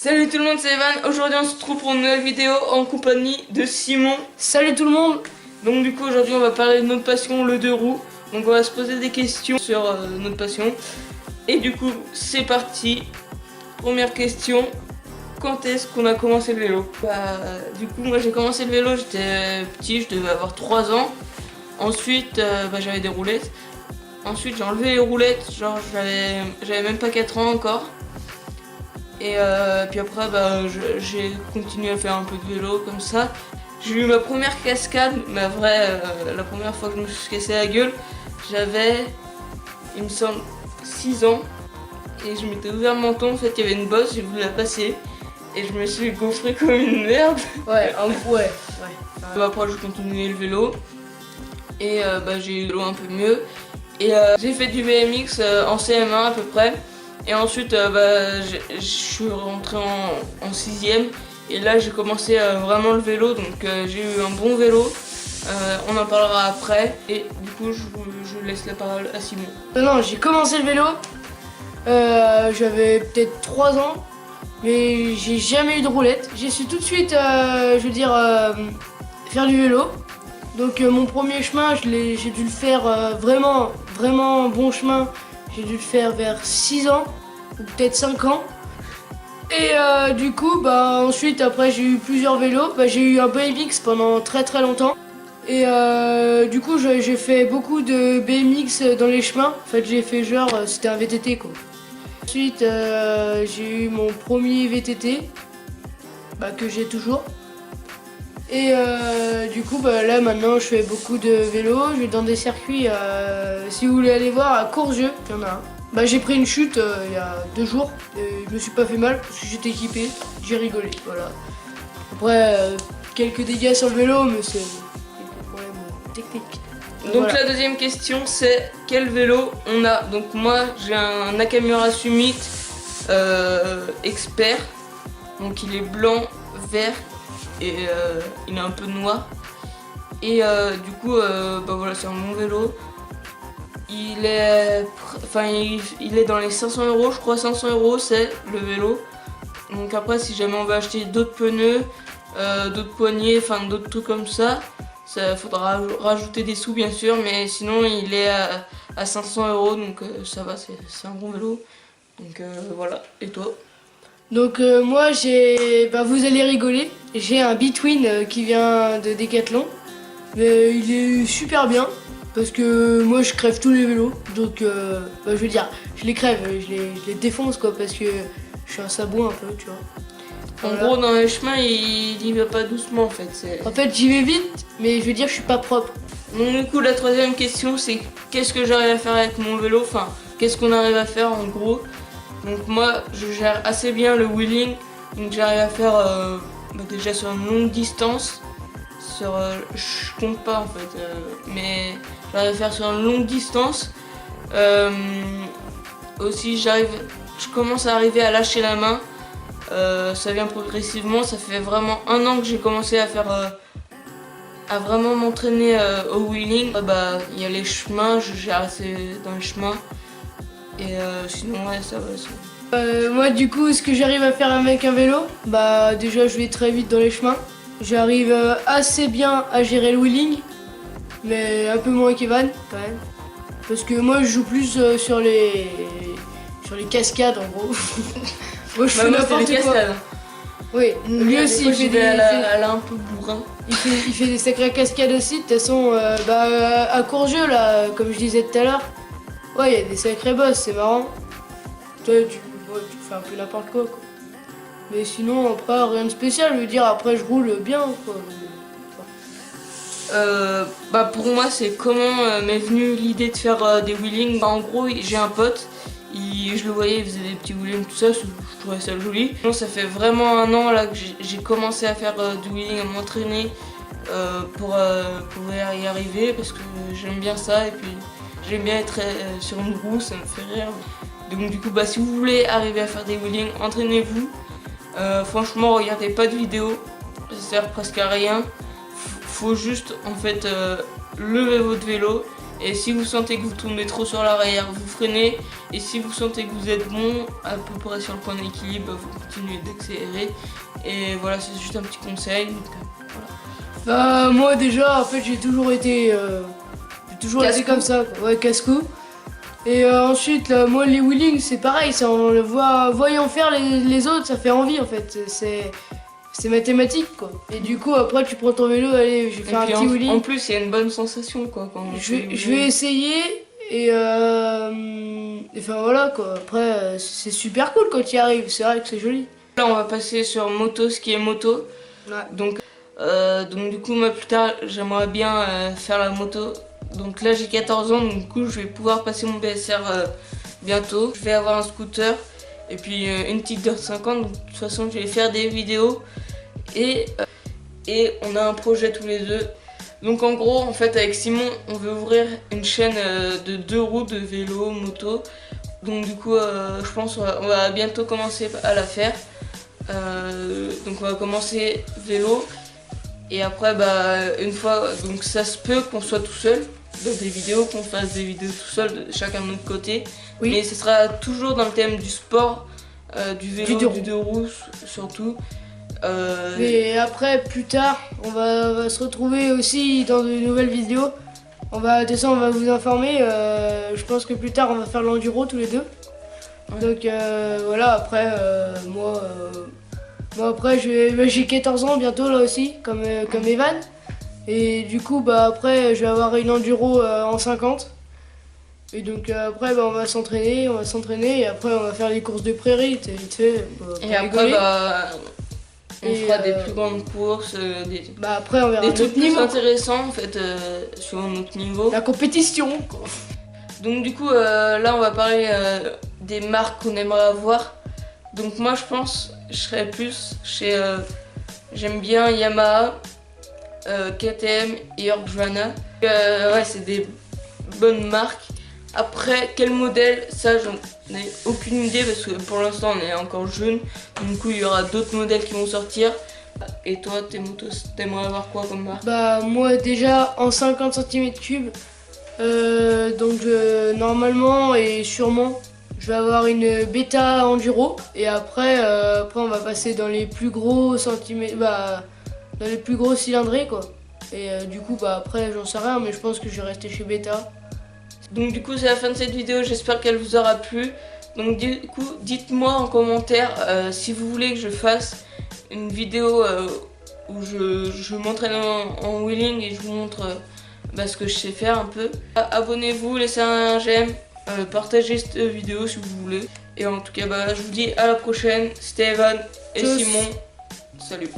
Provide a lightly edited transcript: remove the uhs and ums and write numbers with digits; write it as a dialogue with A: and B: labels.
A: Salut tout le monde, c'est Evan. Aujourd'hui on se retrouve pour une nouvelle vidéo en compagnie de Simon.
B: Salut tout le monde.
A: Donc du coup aujourd'hui on va parler de notre passion, le 2 roues. Donc on va se poser des questions sur notre passion. Et du coup c'est parti. Première question, quand est-ce qu'on a commencé le vélo? Du coup moi j'ai commencé le vélo, j'étais petit, je devais avoir 3 ans. Ensuite j'avais des roulettes. Ensuite j'ai enlevé les roulettes, genre j'avais même pas 4 ans encore. Et puis après j'ai continué à faire un peu de vélo comme ça. J'ai eu ma première cascade, mais vrai la première fois que je me suis cassé la gueule, j'avais, il me semble, 6 ans. Et je m'étais ouvert le menton, en fait il y avait une bosse, j'ai voulu la passer. Et je me suis gaufré comme une merde.
B: Ouais, ouais.
A: Après j'ai continué le vélo. Et j'ai eu le vélo un peu mieux. Et j'ai fait du BMX en CM1 à peu près. Et ensuite je suis rentré en 6ème. Et là j'ai commencé vraiment le vélo. Donc j'ai eu un bon vélo. On en parlera après. Et du coup je laisse la parole à Simon.
B: Non, j'ai commencé le vélo. J'avais peut-être 3 ans. Mais j'ai jamais eu de roulette. J'ai su tout de suite, faire du vélo. Donc mon premier chemin, j'ai dû le faire vraiment bon chemin. J'ai dû le faire vers 6 ans, ou peut-être 5 ans. Et du coup, ensuite, après j'ai eu plusieurs vélos. J'ai eu un BMX pendant très longtemps. Et du coup, j'ai fait beaucoup de BMX dans les chemins. En fait, j'ai fait genre, c'était un VTT quoi. Ensuite, j'ai eu mon premier VTT, que j'ai toujours. Et du coup, là maintenant, je fais beaucoup de vélo. Je vais dans des circuits. Si vous voulez aller voir à Courzieux, il y en a un. J'ai pris une chute il y a 2 jours. Et je me suis pas fait mal parce que j'étais équipé. J'ai rigolé, voilà. Après, quelques dégâts sur le vélo, mais c'est quelques problèmes techniques.
A: Donc
B: voilà.
A: La deuxième question c'est quel vélo on a. Donc moi j'ai un Nakamura Summit Expert. Donc il est blanc, vert et il est un peu noir. Et du coup voilà, c'est un bon vélo. Il est dans les 500 €, je crois. 500 € c'est le vélo. Donc après si jamais on veut acheter d'autres pneus, d'autres poignées, enfin d'autres trucs comme ça, faudra rajouter des sous bien sûr, mais sinon il est à 500 €, donc ça va, c'est un bon vélo. Donc voilà, et toi?
B: Donc moi j'ai, vous allez rigoler, j'ai un Between qui vient de Decathlon. Mais il est super bien, parce que moi je crève tous les vélos. Donc je veux dire, je les crève, je les défonce quoi, parce que je suis un sabot un peu, tu vois.
A: En
B: Voilà.
A: gros dans les chemins il y va pas doucement en fait.
B: En fait j'y vais vite, mais je veux dire je suis pas propre.
A: Donc du coup la troisième question c'est qu'est-ce que j'arrive à faire avec mon vélo, enfin qu'est-ce qu'on arrive à faire en gros. Donc moi je gère assez bien le wheeling, donc j'arrive à faire déjà sur une longue distance. Je compte pas en fait, mais j'arrive à faire sur une longue distance. Aussi je commence à arriver à lâcher la main. Ça vient progressivement, ça fait vraiment 1 an que j'ai commencé à faire à vraiment m'entraîner au wheeling. Il y a les chemins, je gère assez dans les chemins. Et sinon ouais, ça va.
B: Moi du coup ce que j'arrive à faire avec un vélo, déjà je vais très vite dans les chemins. J'arrive assez bien à gérer le wheeling, mais un peu moins qu'Evan quand même. Parce que moi je joue plus sur les cascades en gros. Moi je fais n'importe quoi. Oui, lui aussi il fait
A: elle a un peu bourrin.
B: Il fait des sacrées cascades aussi. De toute façon, à Courzieux là, comme je disais tout à l'heure, ouais il y a des sacrés boss, c'est marrant. Toi tu fais un peu n'importe quoi. Mais sinon, pas rien de spécial, je veux dire, après je roule bien quoi.
A: Pour moi c'est comment m'est venue l'idée de faire des wheelings. En gros j'ai un pote, je le voyais, il faisait des petits wheelings tout ça, je trouvais ça joli. Donc, ça fait vraiment 1 an là que j'ai commencé à faire du wheeling, à m'entraîner pour y arriver, parce que j'aime bien ça et puis j'aime bien être sur une roue, ça me fait rire. Donc du coup si vous voulez arriver à faire des wheelings, entraînez-vous. Franchement regardez pas de vidéos, ça sert presque à rien. Faut juste en fait lever votre vélo Et si vous sentez que vous tournez trop sur l'arrière, vous freinez. Et si vous sentez que vous êtes bon, à peu près sur le point d'équilibre, vous continuez d'accélérer. Et voilà, c'est juste un petit conseil. Donc, voilà.
B: Bah moi déjà en fait j'ai toujours été comme ça, quoi. Ouais, casse-cou. Et ensuite là, moi les wheelings c'est pareil, ça, on le voyant faire les autres, ça fait envie en fait. C'est mathématique quoi. Et du coup après tu prends ton vélo, allez je vais faire un petit wheeling.
A: En plus il y a une bonne sensation quoi. Quand
B: je vais essayer et enfin voilà quoi. Après c'est super cool quand tu y arrives, c'est vrai que c'est joli.
A: Là on va passer sur moto, ce qui est moto.
B: Ouais.
A: Donc du coup moi plus tard j'aimerais bien faire la moto. Donc là j'ai 14 ans, donc du coup je vais pouvoir passer mon BSR bientôt. Je vais avoir un scooter et puis une petite 50. Donc de toute façon je vais faire des vidéos et on a un projet tous les deux. Donc en gros en fait avec Simon on veut ouvrir une chaîne de 2 roues de vélo, moto. Donc du coup je pense on va bientôt commencer à la faire. Donc on va commencer vélo et après bah une fois, donc ça se peut qu'on soit tout seul dans des vidéos, qu'on fasse des vidéos tout seul chacun de notre côté. Oui. Mais ce sera toujours dans le thème du sport, du vélo, du deux roues surtout.
B: Mais après plus tard on va se retrouver aussi dans de nouvelles vidéos. On va vous informer. Je pense que plus tard on va faire l'enduro tous les deux. Ouais. Donc voilà, après moi après j'ai 14 ans bientôt là aussi comme Evan. Et du coup bah après je vais avoir une enduro en 50. Et donc après bah, on va s'entraîner et après on va faire les courses de prairie, vite fait.
A: Et après bah on fera des plus grandes courses,
B: bah après on verra
A: des trucs plus intéressants en fait sur notre niveau.
B: La compétition quoi.
A: Donc du coup là on va parler des marques qu'on aimerait avoir. Donc moi je pense je serais plus chez j'aime bien Yamaha, KTM et Husqvarna. Ouais c'est des bonnes marques. Après quel modèle, ça j'en ai aucune idée parce que pour l'instant on est encore jeune. Du coup il y aura d'autres modèles qui vont sortir. Et toi tes motos t'aimerais avoir quoi comme marque?
B: Bah moi déjà en 50 cm3. Donc normalement et sûrement je vais avoir une Beta Enduro et après on va passer dans les plus gros centimètres, bah, dans les plus gros cylindrés quoi. Et du coup bah après j'en sais rien mais je pense que je vais rester chez Beta.
A: Donc du coup c'est la fin de cette vidéo, j'espère qu'elle vous aura plu. Donc du coup dites-moi en commentaire si vous voulez que je fasse une vidéo où je m'entraîne en wheeling et je vous montre ce que je sais faire un peu. Abonnez-vous, laissez un j'aime, partagez cette vidéo si vous voulez. Et en tout cas, je vous dis à la prochaine. C'était Evan et Simon. Salut.